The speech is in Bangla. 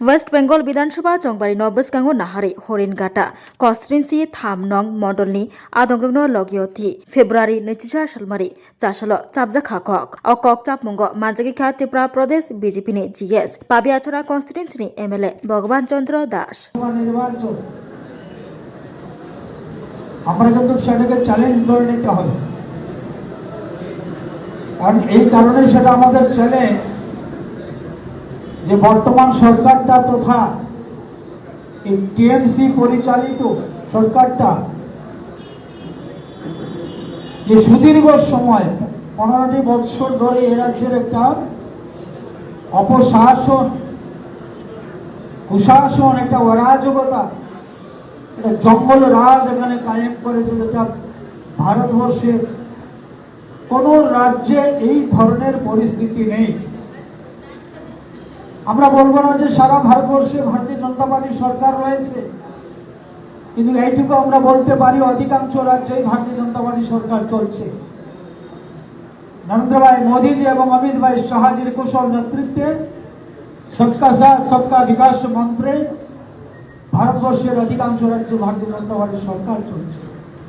वेस्ट बेंगल विधानसभा चंबारी नबस्कांगो नाहारी हरिनगाटा कन्स्टिट्युएन्सि 3 नं मण्डलनि आदंग्रंनो लगियथि फेब्रुवारी 2004 सालमारि चासालो चाबजाखा कक अ कक चापमुंगो मानजागिखा त्रिपुरा प्रदेश बीजेपीनि जीएस पाबियाचरा कन्स्टिट्युएन्सिनि एमएलए भगवान चंद्र दास আমরা কিন্তু সেটাকে চ্যালেঞ্জ করে নিতে হবে, কারণ এই কারণে সেটা আমাদের চ্যালেঞ্জ যে বর্তমান সরকারটা তথা এই টিএমসি পরিচালিত সরকারটা যে সুদীর্ঘ সময় 15টি বছর ধরে এ রাজ্যের একটা অপশাসন, কুশাসন, একটা অরাজকতা, একটা জঙ্গল রাজ এখানে কায়েম করেছে, যেটা ভারতবর্ষে কোন রাজ্যে এই ধরনের পরিস্থিতি নেই। আমরা বলবো না যে সারা ভারতবর্ষে ভারতীয় জনতা পার্টির সরকার রয়েছে, কিন্তু এইটুকু আমরা বলতে পারি অধিকাংশ রাজ্যেই ভারতীয় জনতা পার্টির সরকার চলছে। নরেন্দ্র ভাই মোদীজি এবং অমিত ভাই শাহজির কুশল নেতৃত্বে সবকা সাথ সবকা বিকাশ মন্ত্রে ভারতবর্ষের অধিকাংশ রাজ্যে ভারতীয় জনতা পার্টির সরকার চলছে।